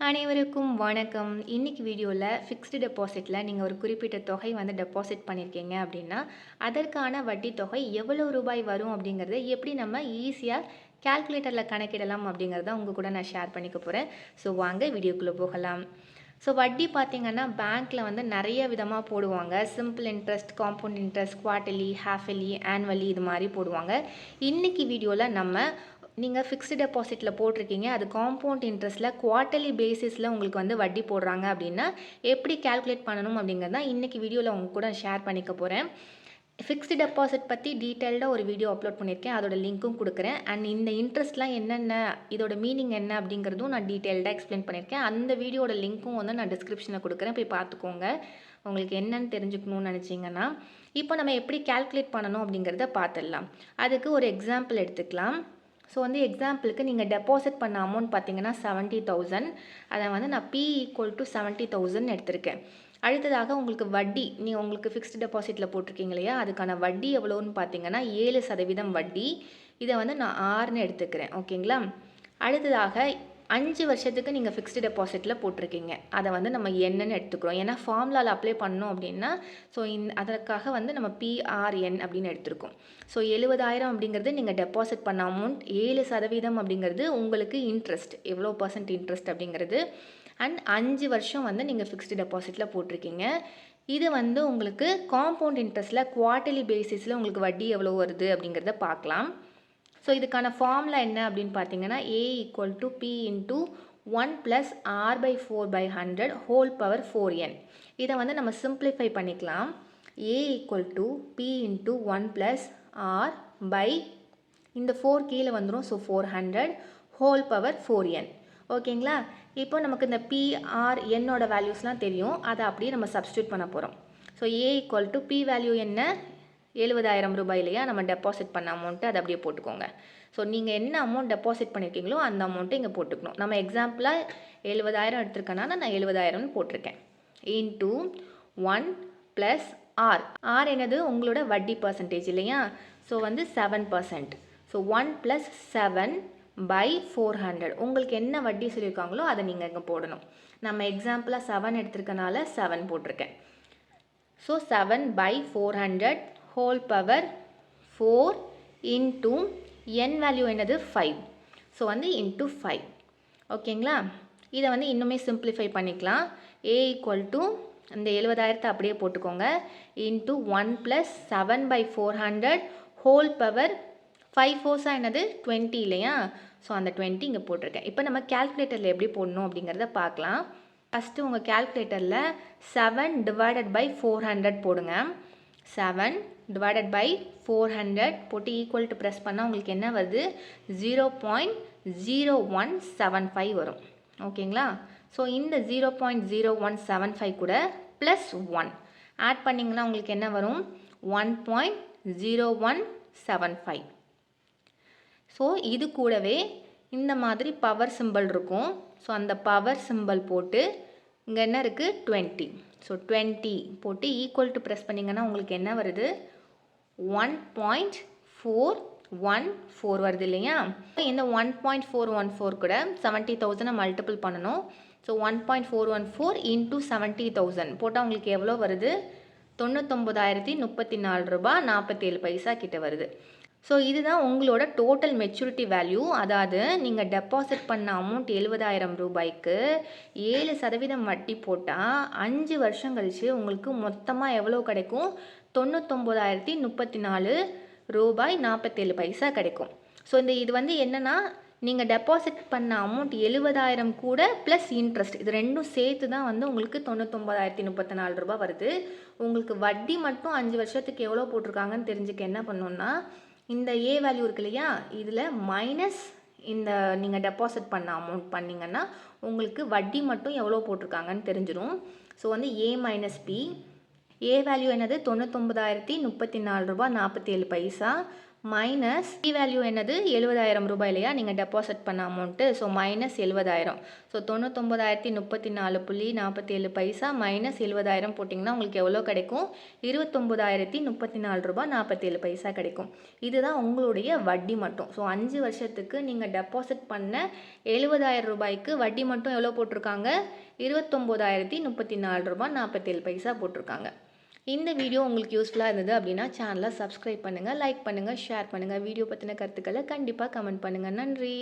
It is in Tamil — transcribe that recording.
அனைவருக்கும் வணக்கம். இன்னைக்கு வீடியோவில் ஃபிக்ஸ்டு டெபாசிட்டில் நீங்கள் ஒரு குறிப்பிட்ட தொகை வந்து டெபாசிட் பண்ணியிருக்கீங்க அப்படின்னா அதற்கான வட்டி தொகை எவ்வளோ ரூபாய் வரும் அப்படிங்கிறத எப்படி நம்ம ஈஸியாக கால்குலேட்டரில் கணக்கிடலாம் அப்படிங்கிறத உங்கள் கூட நான் ஷேர் பண்ணிக்க போகிறேன். ஸோ வாங்க வீடியோக்குள்ளே போகலாம். ஸோ வட்டி பார்த்திங்கன்னா பேங்க்கில் வந்து நிறைய விதமாக போடுவாங்க. Simple interest, compound interest, quarterly, halfly, annually இது மாதிரி போடுவாங்க. இன்றைக்கி வீடியோவில் நம்ம நீங்கள் ஃபிக்ஸ்டு டெபாசிட்டில் போட்டிருக்கீங்க, அது காம்பவுண்ட் இன்ட்ரெஸ்ட்டில் குவார்ட்டர்லி பேசிஸில் உங்களுக்கு வந்து வட்டி போடுறாங்க அப்படின்னா எப்படி கால்குலேட் பண்ணணும் அப்படிங்கிறது தான் இன்றைக்கி வீடியோவில் உங்க கூட ஷேர் பண்ணிக்க போகிறேன். ஃபிக்ஸ்டு டெபாசிட் பற்றி டீட்டெயில்டாக ஒரு வீடியோ அப்லோட் பண்ணியிருக்கேன், அதோட லிங்க்கும் கொடுக்குறேன். அண்ட் இந்த இன்ட்ரெஸ்ட்லாம் என்னென்ன, இதோட மீனிங் என்ன அப்படிங்கிறதும் நான் டீட்டெயில்டாக எக்ஸ்பிளைன் பண்ணியிருக்கேன். அந்த வீடியோட லிங்க்கும் வந்து நான் டிஸ்கிரிப்ஷனில் கொடுக்குறேன், போய் பார்த்துக்கோங்க உங்களுக்கு என்னென்னு தெரிஞ்சுக்கணும்னு நினச்சிங்கன்னா. இப்போ நம்ம எப்படி கால்குலேட் பண்ணணும் அப்படிங்கிறத பார்த்துடலாம். அதுக்கு ஒரு எக்ஸாம்பிள் எடுத்துக்கலாம். ஸோ வந்து எக்ஸாம்பிளுக்கு நீங்கள் டெபாசிட் பண்ண அமௌண்ட் பார்த்தீங்கன்னா 70,000. அதை வந்து நான் P = 70,000 எடுத்திருக்கேன். அடுத்ததாக உங்களுக்கு வட்டி, உங்களுக்கு ஃபிக்ஸ்டு டெபாசிட்டில் போட்டிருக்கீங்க இல்லையா, அதுக்கான வட்டி எவ்வளோன்னு பார்த்தீங்கன்னா 7% வட்டி. இதை வந்து நான் 6ன்னு எடுத்துக்கிறேன். ஓகேங்களா. அடுத்ததாக 5 வருஷத்துக்கு நீங்கள் ஃபிக்ஸ்டு டெபாசிட்டில் போட்டிருக்கீங்க, அதை வந்து நம்ம என்னன்னு எடுத்துக்கிறோம். ஏன்னா ஃபார்முலாவில் அப்ளை பண்ணோம் அப்படின்னா ஸோ அதற்காக வந்து நம்ம PRN அப்படின்னு எடுத்திருக்கோம். ஸோ 70,000 அப்படிங்கிறது நீங்கள் டெபாசிட் பண்ண அமௌண்ட், 7% அப்படிங்கிறது உங்களுக்கு இன்ட்ரெஸ்ட், எவ்வளோ % இன்ட்ரெஸ்ட் அப்படிங்கிறது. அண்ட் 5 வருஷம் வந்து நீங்கள் ஃபிக்ஸ்டு டெபாசிட்டில் போட்டிருக்கீங்க. இது வந்து உங்களுக்கு காம்பவுண்ட் இன்ட்ரெஸ்ட்டில் குவார்ட்டர்லி பேசிஸில் உங்களுக்கு வட்டி எவ்வளோ வருது அப்படிங்கிறத பார்க்கலாம். ஸோ இதுக்கான ஃபார்முலா என்ன அப்படின்னு பார்த்தீங்கன்னா A = P × 1 + R/4/100 whole power 4n. இதை வந்து நம்ம சிம்பிளிஃபை பண்ணிக்கலாம். A = P × 1 + R இந்த 4 கீழே வந்துடும். So 400 whole power 4n. ஓகேங்களா. இப்போ நமக்கு இந்த PRNோட வேல்யூஸ்லாம் தெரியும், அதை அப்படியே நம்ம சப்ஸ்டியூட் பண்ண போகிறோம். ஸோ A = P வேல்யூ என்ன, 70,000 ரூபாய் இல்லையா, நம்ம டெபாசிட் பண்ண அமௌண்ட்டு அதை அப்படியே போட்டுக்கோங்க. ஸோ நீங்கள் என்ன அமௌண்ட் டெபாசிட் பண்ணியிருக்கீங்களோ அந்த அமௌண்ட்டை இங்கே போட்டுக்கணும். நம்ம எக்ஸாம்பிளாக 70,000 எடுத்திருக்கனால நான் 70,000ன்னு போட்டிருக்கேன். Into 1 + R. R என்னது, உங்களோட வட்டி பர்சன்டேஜ் இல்லையா. ஸோ வந்து 7%. ஸோ 1 + 7/400. உங்களுக்கு என்ன வட்டி சொல்லியிருக்காங்களோ அதை நீங்கள் இங்கே போடணும். நம்ம எக்ஸாம்பிளாக 7 எடுத்திருக்கனால 7 போட்டிருக்கேன். So 7/400 whole power 4 into n value என்னது 5. ஸோ வந்து இன்ட்டு 5. ஓகேங்களா. இதை வந்து இன்னுமே சிம்பிளிஃபை பண்ணிக்கலாம். A = இந்த 70,000 அப்படியே போட்டுக்கோங்க. இன்ட்டு 1 + 7/400 ஹோல் பவர் 5 4 என்னது 20 இல்லையா. ஸோ அந்த 20 இங்கே போட்டிருக்கேன். இப்போ நம்ம கால்குலேட்டரில் எப்படி போடணும் அப்படிங்கிறத பார்க்கலாம். ஃபஸ்ட்டு உங்கள் கால்குலேட்டரில் 7/400 போடுங்க. 7/400 போட்டு ஈக்குவல் டு ப்ரெஸ் பண்ணால் உங்களுக்கு என்ன வருது, 0.0175 வரும். ஓகேங்களா. ஸோ இந்த 0.0175 கூட +1 ஆட் பண்ணிங்கன்னா உங்களுக்கு என்ன வரும், 1.0175. ஸோ இது கூடவே இந்த மாதிரி பவர் சிம்பிள் இருக்கும். ஸோ அந்த பவர் சிம்பிள் போட்டு இங்கே என்ன இருக்குது 20. ஸோ 20 போட்டு ஈக்குவல் டு ப்ரெஸ் பண்ணிங்கன்னா உங்களுக்கு என்ன வருது, 1.414 வருது இல்லையா. இந்த 1.414 கூட 70,000 மல்டிபிள் பண்ணணும். ஸோ 1.414 இன்ட்டு 70,000 போட்டால் உங்களுக்கு எவ்வளோ வருது, 99,034 ரூபாய் 47 பைசா கிட்ட வருது. ஸோ இதுதான் உங்களோட டோட்டல் மெச்சூரிட்டி வேல்யூ. அதாவது நீங்கள் டெபாசிட் பண்ண அமௌண்ட் 70,000 ரூபாய்க்கு 7% வட்டி போட்டால் 5 வருஷம் கழித்து உங்களுக்கு மொத்தமாக எவ்வளோ கிடைக்கும், 99,034 ரூபாய் 47 பைசா கிடைக்கும். ஸோ இது வந்து என்னென்னா, நீங்கள் டெபாசிட் பண்ண அமௌண்ட் 70,000 கூட ப்ளஸ் இன்ட்ரெஸ்ட், இது ரெண்டும் சேர்த்து தான் வந்து உங்களுக்கு 99,034 ரூபாய் வருது. உங்களுக்கு வட்டி மட்டும் 5 வருஷத்துக்கு எவ்வளோ போட்டிருக்காங்கன்னு தெரிஞ்சுக்க என்ன பண்ணணுன்னா, இந்த A வேல்யூ இருக்கு இல்லையா, இதில் மைனஸ் இந்த நீங்கள் டெபாசிட் பண்ண அமௌண்ட் பண்ணிங்கன்னா உங்களுக்கு வட்டி மட்டும் எவ்வளோ போட்டிருக்காங்கன்னு தெரிஞ்சிடும். ஸோ வந்து A - P. A வேல்யூ என்னது, 99,034 ரூபாய் 47 பைசா. மைனஸ் பி வேல்யூ என்னது 70,000 ரூபாய் இல்லையா நீங்கள் டெபாசிட் பண்ண அமௌண்ட்டு. So minus 70,000. ஸோ 99,034.47 பைசா மைனஸ் 70,000 போட்டிங்கன்னா உங்களுக்கு எவ்வளோ கிடைக்கும்? 29,034 ரூபாய் 47 பைசா கிடைக்கும். இதுதான் உங்களுடைய வட்டி மட்டும். ஸோ 5 வருஷத்துக்கு நீங்கள் டெபாசிட் பண்ண 70,000 ரூபாய்க்கு வட்டி மட்டும் எவ்வளோ போட்டிருக்காங்க? 29,034 ரூபாய் 47 பைசா போட்டிருக்காங்க. இந்த வீடியோ உங்களுக்கு யூஸ்ஃபுல்லாக இருந்தது அப்படின்னா சேனலை சப்ஸ்கிரைப் பண்ணுங்கள், லைக் பண்ணுங்கள், ஷேர் பண்ணுங்கள். வீடியோ பற்றின கருத்துக்களை கண்டிப்பாக கமெண்ட் பண்ணுங்கள். நன்றி.